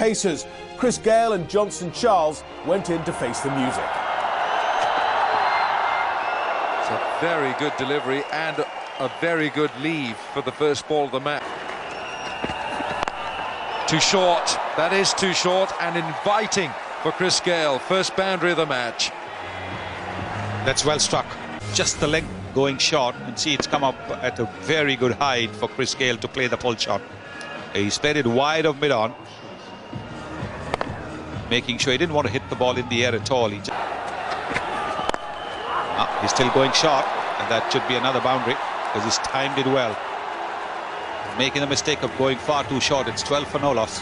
Pacers. Chris Gayle and Johnson Charles went in to face the music. It's a very good delivery and a very good leave for the first ball of the match. Too short. That is too short and inviting for Chris Gayle. First boundary of the match. That's well struck. Just the leg going short, and see it's come up at a very good height for Chris Gayle to play the pull shot. He's played it wide of mid-on, making sure he didn't want to hit the ball in the air at all. He's still going short, and that should be another boundary because he's timed it well. Making the mistake of going far too short. It's 12 for no loss.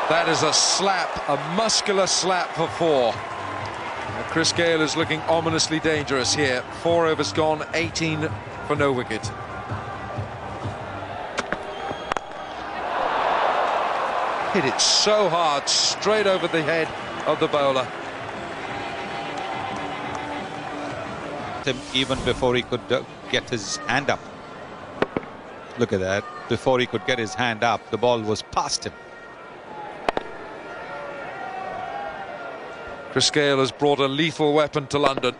That is a slap, a muscular slap for 4. Chris Gayle is looking ominously dangerous here. 4 overs gone, 18 for no wicket. Hit it so hard, straight over the head of the bowler. Even before he could get his hand up. Look at that. Before he could get his hand up, the ball was past him. Chris Gayle has brought a lethal weapon to London.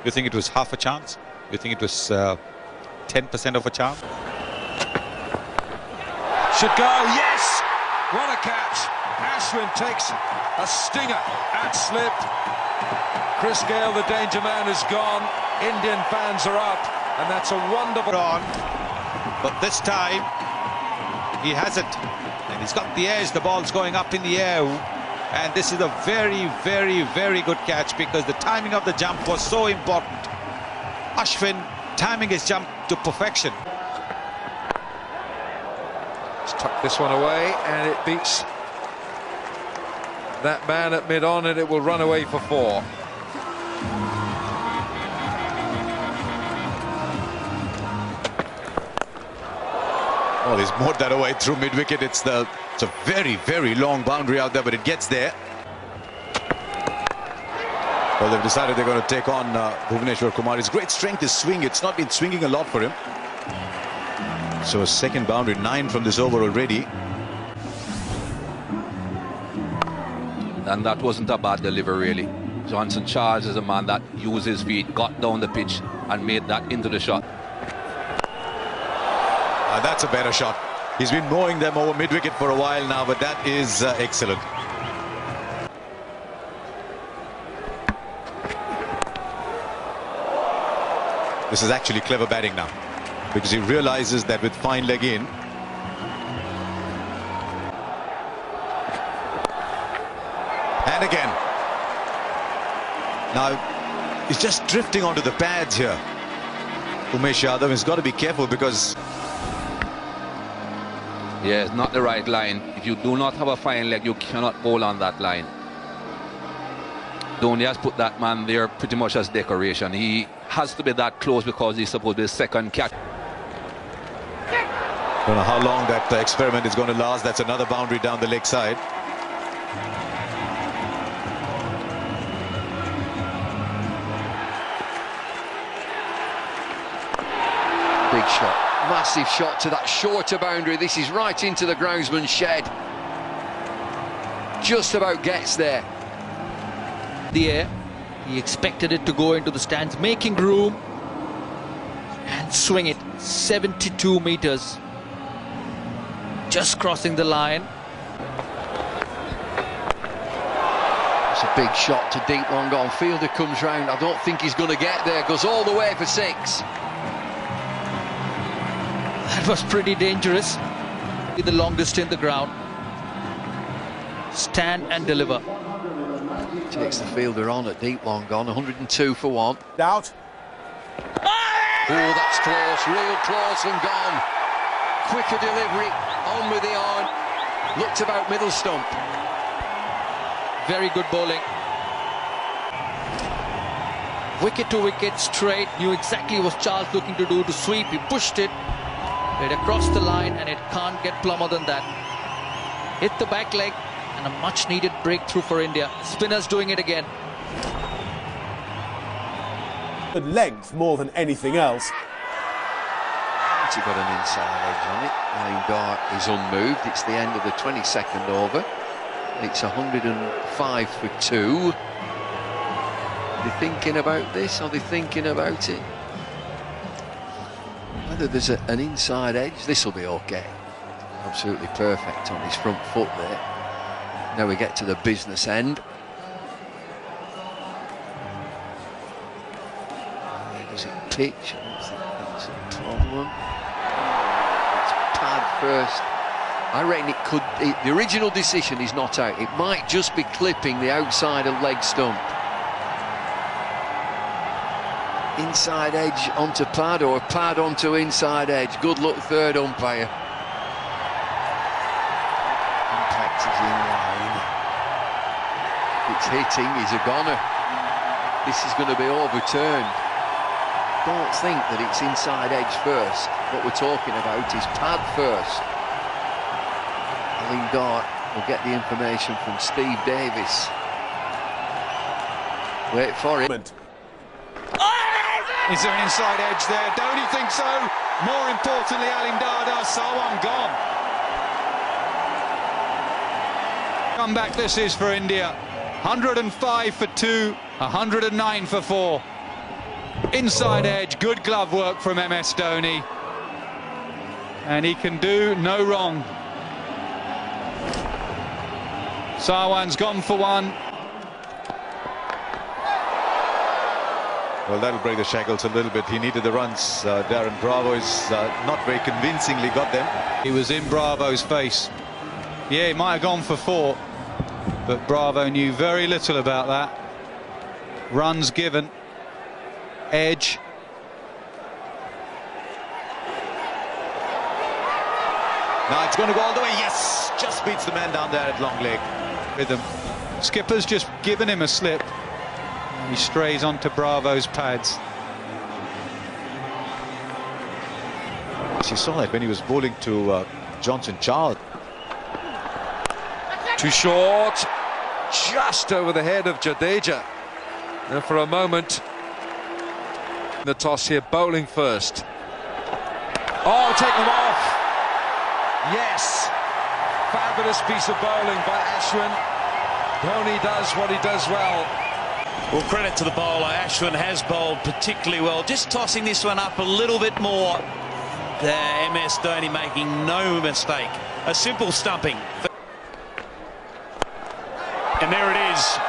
You think it was half a chance? You think it was 10% of a chance? Should go, yes! What a catch! Ashwin takes a stinger and slipped. Chris Gayle, the danger man, is gone. Indian fans are up, and that's a wonderful run. But this time, he hasn't. And he's got the edge. The ball's going up in the air. And this is a very, very, very good catch because the timing of the jump was so important. Ashwin timing his jump to perfection. Let's tuck this one away, and it beats that man at mid-on, and it will run away for 4. Oh, he's mowed that away through mid-wicket. It's a very, very long boundary out there, but it gets there. Well, they've decided they're going to take on Bhuvneshwar Kumar. His great strength is swing. It's not been swinging a lot for him. So a second boundary, 9 from this over already. And that wasn't a bad delivery, really. Johnson Charles is a man that used his feet, got down the pitch and made that into the shot. That's a better shot. He's been mowing them over mid-wicket for a while now, but that is excellent. This is actually clever batting now, because he realizes that with fine leg in, and again. Now, he's just drifting onto the pads here. Umesh Yadav has got to be careful because... Yeah, it's not the right line. If you do not have a fine leg, you cannot bowl on that line. Dhoni has put that man there pretty much as decoration. He has to be that close because he's supposed to be the second catch. Don't know how long that experiment is going to last. That's another boundary down the leg side. Big shot. Massive shot to that shorter boundary. This is right into the groundsman's shed. Just about gets there. The air. He expected it to go into the stands, making room and swing it 72 meters. Just crossing the line. It's a big shot to deep long on. Fielder comes round. I don't think he's going to get there. Goes all the way for 6. That was pretty dangerous. The longest in the ground. Stand and deliver. Takes the fielder on at deep long gone. 102 for 1. Out. Oh, that's close. Real close and gone. Quicker delivery. On with the arm. Looked about middle stump. Very good bowling. Wicket to wicket straight. Knew exactly what Charles looking to do to sweep. He pushed it. Right across the line, and it can't get plumber than that. Hit the back leg, and a much needed breakthrough for India. Spinners doing it again. But length more than anything else. He got an inside edge on it. Lingard is unmoved. It's the end of the 22nd over. It's 105 for 2. Are they thinking about this? Are they thinking about it? Whether there's an inside edge, this will be okay. Absolutely perfect on his front foot there. Now we get to the business end. Does it pitch? I don't think that's a problem. It's pad first. I reckon it could. The original decision is not out. It might just be clipping the outside of leg stump. Inside edge onto pad or pad onto inside edge. Good luck, third umpire. Impact is in line. It's hitting, he's a goner. This is going to be overturned. Don't think that it's inside edge first. What we're talking about is pad first. Lingard will get the information from Steve Davis. Wait for it. Is there an inside edge there? Don't you think so? More importantly, Alim Dada, Sarwan gone. Comeback this is for India. 105 for 2, 109 for 4. Inside edge, good glove work from MS Dhoni. And he can do no wrong. Sarwan's gone for 1. Well, that'll break the shackles a little bit. He needed the runs. Darren Bravo is not very convincingly got them. He was in Bravo's face. Yeah, he might have gone for 4, but Bravo knew very little about that. Runs given. Edge. Now it's going to go all the way. Yes! Just beats the man down there at long leg. With him. Skipper's just given him a slip. He strays onto Bravo's pads. You saw that when he was bowling to Johnson Charles. Too short, just over the head of Jadeja. And for a moment, the toss here, bowling first. Oh, take them off. Yes, fabulous piece of bowling by Ashwin. Dhoni does what he does well. Well, credit to the bowler. Ashwin has bowled particularly well. Just tossing this one up a little bit more. There, MS Dhoni making no mistake. A simple stumping. And there it is.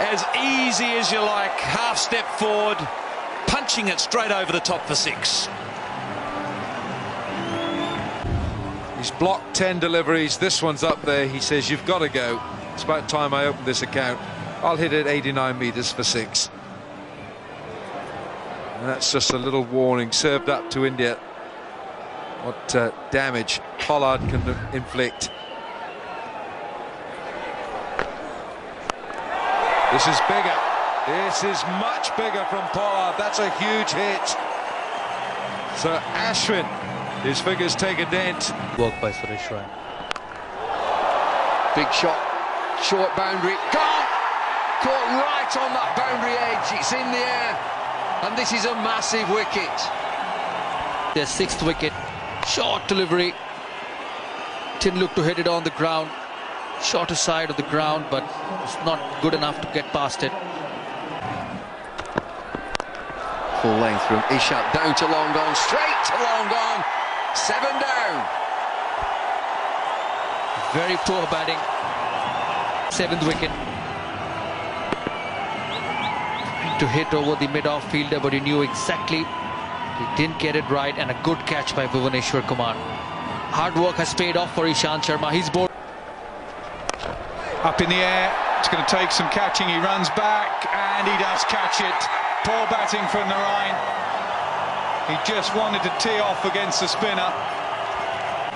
As easy as you like. Half step forward. Punching it straight over the top for 6. He's blocked 10 deliveries. This one's up there. He says, you've got to go. It's about time I opened this account. I'll hit it 89 metres for 6. And that's just a little warning served up to India. What damage Pollard can inflict. This is bigger. This is much bigger from Pollard. That's a huge hit. So Ashwin, his figures take a dent. Work by Suresh Raina. Big shot, short boundary, gone! Caught right on that boundary edge, it's in the air, and this is a massive wicket. Their 6th wicket, short delivery. Didn't look to hit it on the ground. Shorter side of the ground, but it's not good enough to get past it. Full length from Ishaq down to long on, straight to long on. 7 down. Very poor batting. 7th wicket. To hit over the mid-off fielder, but he knew exactly. He didn't get it right, and a good catch by Bhuvaneshwar Kumar. Hard work has paid off for Ishant Sharma. He's bowled up in the air. It's going to take some catching. He runs back, and he does catch it. Poor batting from Narain. He just wanted to tee off against the spinner.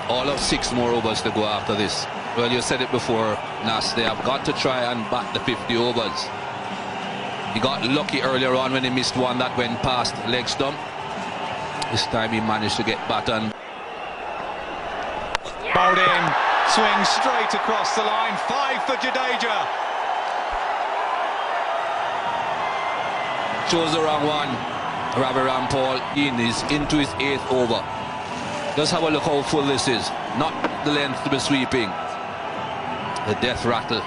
All of 6 more overs to go after this. Well, you said it before, Nas. They have got to try and bat the 50 overs. He got lucky earlier on when he missed one that went past leg stump. This time he managed to get batted. Bowled in, swing straight across the line. 5 for Jadeja. Chose the wrong one. Ravi Rampal in is into his 8th over. Just have a look how full this is. Not the length to be sweeping. The death rattle.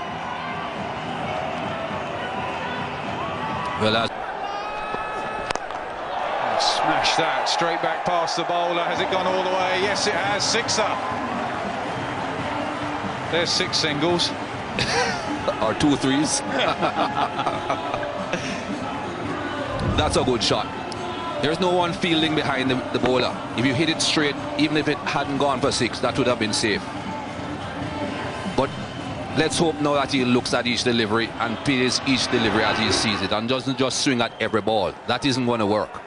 Well, smash that straight back past the bowler. Has it gone all the way? Yes, it has. Sixer. There's 6 singles. or 2 threes. That's a good shot. There's no one fielding behind the bowler. If you hit it straight, even if it hadn't gone for 6, that would have been safe. But let's hope now that he looks at each delivery and plays each delivery as he sees it and doesn't just swing at every ball. That isn't going to work.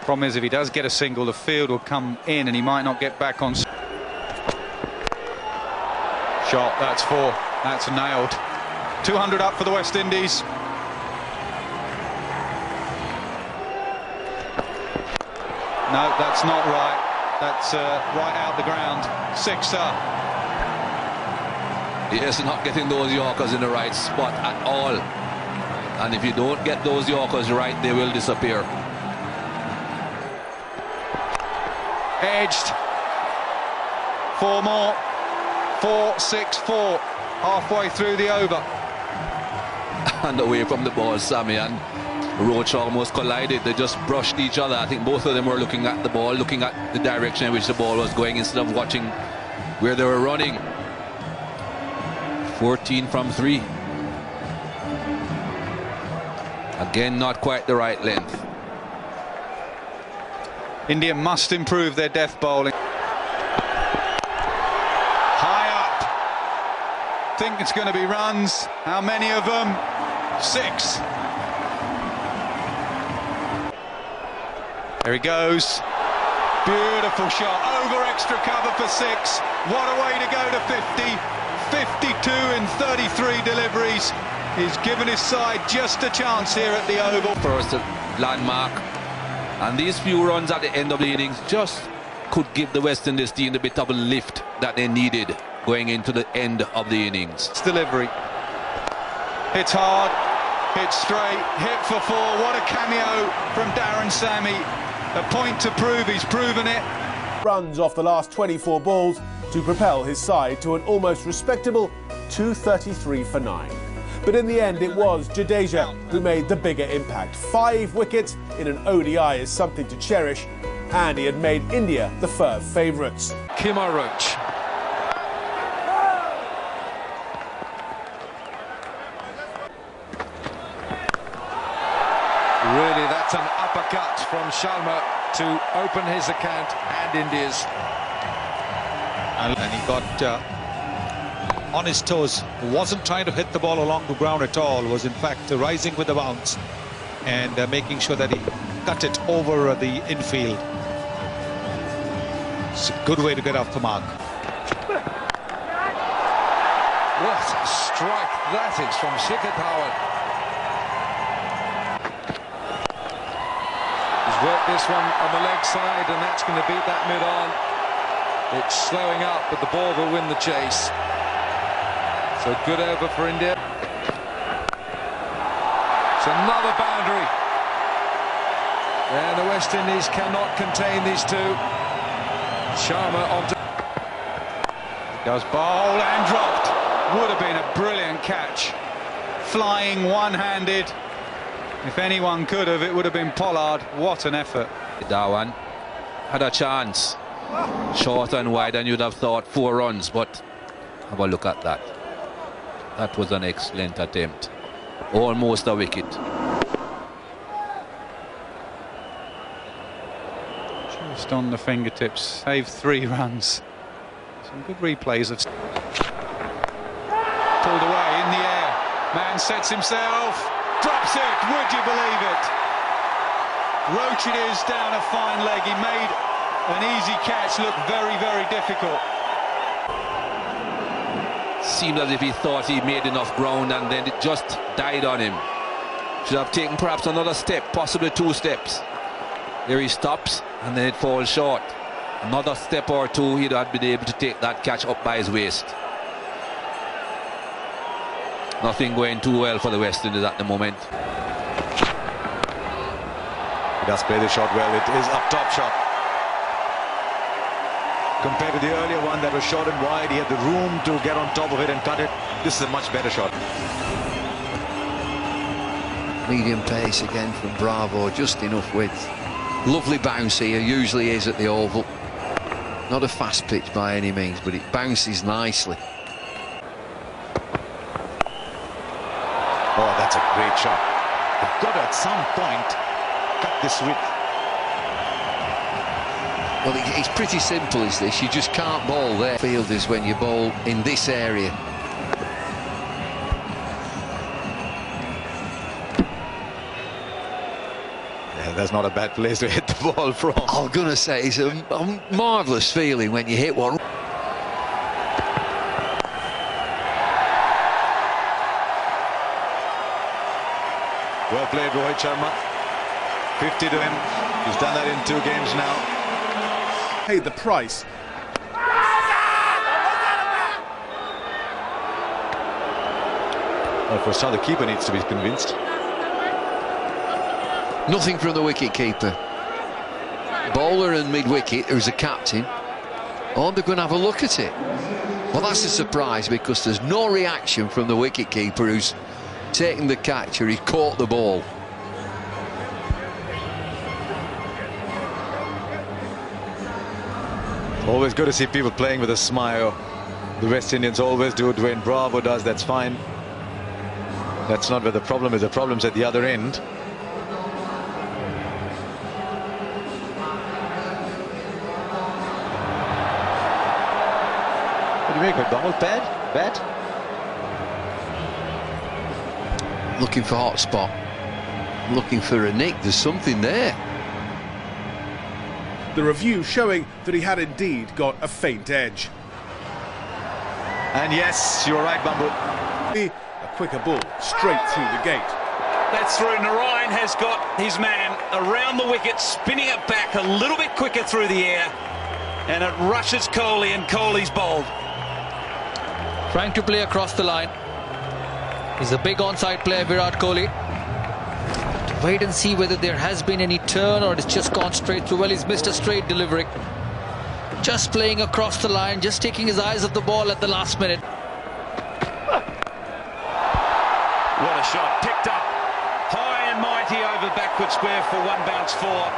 Problem is, if he does get a single, the field will come in and he might not get back on. Shot, that's 4. That's nailed. 200 up for the West Indies. No, that's not right. That's right out the ground. Sixer. Yes, not getting those Yorkers in the right spot at all. And if you don't get those Yorkers right, they will disappear. Edged. 4 more. 4, 6, 4. Halfway through the over. And away from the ball, Sammy and Roach almost collided. They just brushed each other. I think both of them were looking at the ball, looking at the direction in which the ball was going instead of watching where they were running. 14 from 3. Again, not quite the right length. India must improve their death bowling. High up. Think it's going to be runs. How many of them? 6. There he goes. Beautiful shot. Over extra cover for 6. What a way to go to 50. 52 in 33 deliveries. He's given his side just a chance here at the Oval. First landmark. And these few runs at the end of the innings just could give the West Indies team a bit of a lift that they needed going into the end of the innings. It's delivery. Hits hard. Hits straight. Hit for 4. What a cameo from Darren Sammy. A point to prove. He's proven it. Runs off the last 24 balls to propel his side to an almost respectable 233 for 9. But in the end, it was Jadeja who made the bigger impact. 5 wickets in an ODI is something to cherish, and he had made India the firm favourites. Kemar Roach. Really, that's an uppercut from Sharma to open his account and India's. And he got on his toes, wasn't trying to hit the ball along the ground at all, was in fact rising with the bounce and making sure that he cut it over the infield. It's a good way to get off the mark. What a strike that is from Shikhar Dhawan. He's worked this one on the leg side, and that's going to beat that mid-on. It's slowing up, but the ball will win the chase. So good over for India. It's another boundary. And the West Indies cannot contain these two. Sharma onto... Does bowl and dropped. Would have been a brilliant catch. Flying one-handed. If anyone could have, it would have been Pollard. What an effort. Dhawan had a chance. Short and wide, and you'd have thought 4 runs, but have a look at that. That was an excellent attempt. Almost a wicket. Just on the fingertips. Saved 3 runs. Some good replays of... Pulled away in the air. Man sets himself. Drops it. Would you believe it? Roach it is down a fine leg. He made an easy catch look very, very difficult. Seemed as if he thought he made enough ground and then it just died on him. Should have taken perhaps another step, possibly 2 steps. There he stops and then it falls short. Another step or 2, he'd have been able to take that catch up by his waist. Nothing going too well for the West Indies at the moment. He does play the shot well. It is a top shot. compared to the earlier one that was short and wide. He had the room to get on top of it and cut it. This is a much better shot. Medium pace again from Bravo, just enough width. Lovely bounce here, usually is at the Oval. Not a fast pitch by any means, but it bounces nicely. Oh, that's a great shot. They've got to, at some point, cut this width. Well, it's pretty simple, is this? You just can't bowl there. Field is when you bowl in this area. Yeah, that's not a bad place to hit the ball from. I'm going to say it's a marvellous feeling when you hit one. Well played, Rohit Sharma. 50 to him. He's done that in 2 games now. Paid the price. Well, for a start, the keeper needs to be convinced. Nothing from the wicket-keeper. Bowler and mid-wicket, who's the captain. Oh, they're going to have a look at it. Well, that's a surprise because there's no reaction from the wicket-keeper who's taken the catch or he caught the ball. Always good to see people playing with a smile. The West Indians always do. Dwayne Bravo does. That's fine. That's not where the problem is. The problem's at the other end. What do you make of Donald? Bad? Looking for hot spot. Looking for a nick. There's something there. The review showing that he had indeed got a faint edge. And yes, you're right, Bambu. A quicker ball straight through the gate. That's through. Narayan has got his man around the wicket, spinning it back a little bit quicker through the air, and it rushes Kohli, and Kohli's bowled. Trying to play across the line. He's a big onside player, Virat Kohli. Wait and see whether there has been any turn or it's just gone straight through. Well, he's missed a straight delivery. Just playing across the line, just taking his eyes off the ball at the last minute. What a shot. Picked up high and mighty over backward square for 1 bounce 4.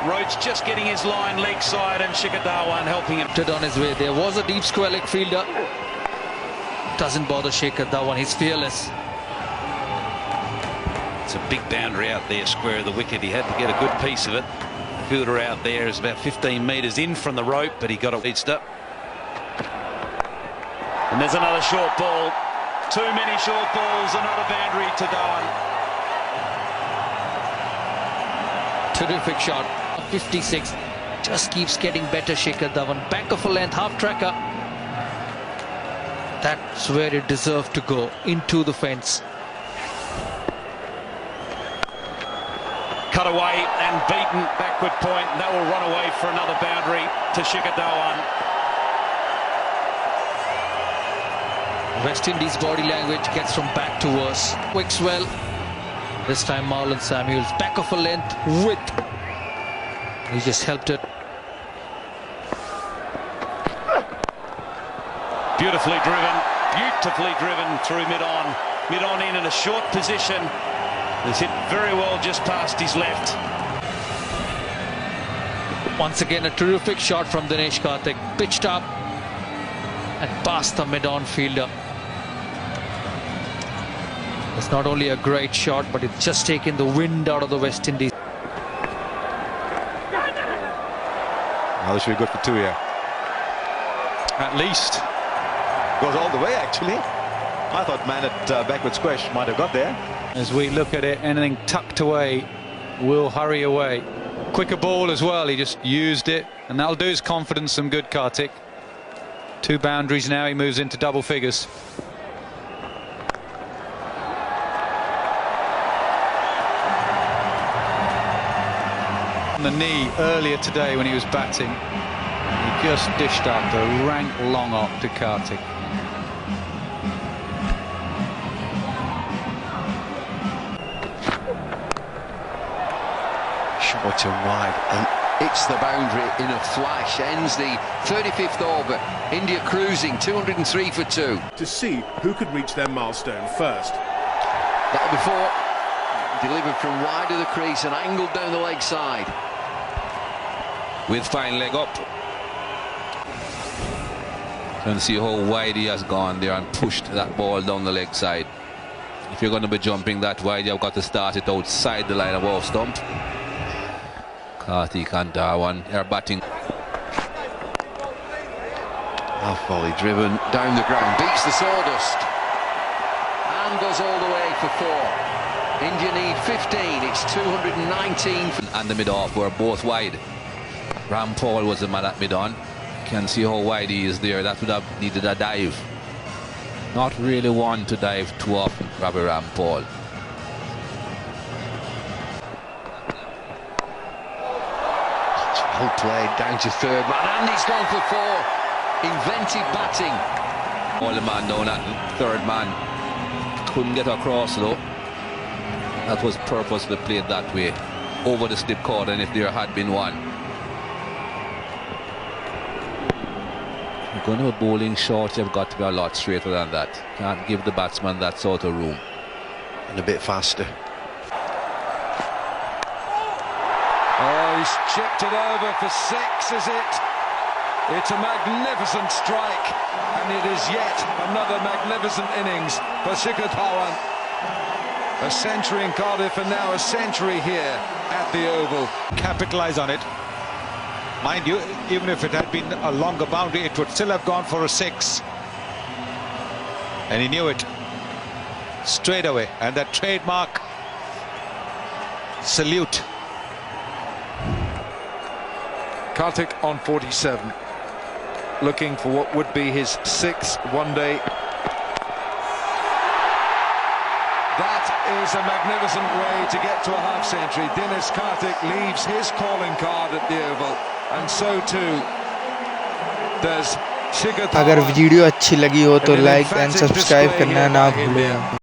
Rhodes just getting his line leg side and Shikhar Dhawan helping him. On his way. There was a deep square leg fielder. Doesn't bother Shikhar Dhawan. He's fearless. It's a big boundary out there, square of the wicket. He had to get a good piece of it. Fielder out there is about 15 metres in from the rope, but he got it reached up. And there's another short ball. Too many short balls, another boundary to Dhawan. Terrific shot. 56. Just keeps getting better, Shikhar Dhawan. Back of a length, half tracker. That's where it deserved to go, into the fence. Cut away and beaten backward point. That will run away for another boundary to Shikhar Dhawan. West Indies body language gets from bad to worse. Quicks well. This time Marlon Samuels, back of a length, width. He just helped it. Beautifully driven through mid-on. Mid-on in a short position. It's hit very well just past his left. Once again, a terrific shot from Dinesh Karthik. Pitched up and past the mid-on fielder. It's not only a great shot, but it's just taken the wind out of the West Indies. Now this should be good for 2 here. At least. Goes all the way, actually. I thought man at backward squash might have got there. As we look at it, anything tucked away will hurry away. Quicker ball as well, he just used it, and that'll do his confidence some good, Karthik. 2 boundaries now, he moves into double figures. On the knee earlier today when he was batting, he just dished up a rank long up to Karthik. Short and wide. hits the boundary in a flash, ends the 35th over. India cruising, 203 for 2. To see who could reach their milestone first. That'll be 4. Delivered from wide of the crease and angled down the leg side. With fine leg up. You can see how wide he has gone there and pushed that ball down the leg side. If you're going to be jumping that wide, you've got to start it outside the line of off stump. Karthik and Dhawan are batting. Half volley driven down the ground, beats the sawdust and goes all the way for 4. India need 15, it's 219. And the mid-off were both wide. Rampal was the man at mid-on. You can see how wide he is there. That would have needed a dive. Not really one to dive too often, Ravi Rampal. Well played down to third man, and he's gone for 4. Inventive batting. All the man down at third man. Couldn't get across though. That was purposely played that way. Over the slip cord, and if there had been one. You're going to be bowling short, you've got to be a lot straighter than that. Can't give the batsman that sort of room. And a bit faster. Oh, he's chipped it over for 6, is it? It's a magnificent strike, and it is yet another magnificent innings for Shikhar Dhawan. A century in Cardiff and now a century here at the Oval. Capitalize on it. Mind you, even if it had been a longer boundary, it would still have gone for a 6. And he knew it straight away. And that trademark salute. Karthik on 47, looking for what would be his 6th one-day. That is a magnificent way to get to a half-century. Dinesh Karthik leaves his calling card at the Oval, and so too does Shikhar Dhawan. अगर video अच्छी लगी हो तो like and subscribe करना ना भूलें।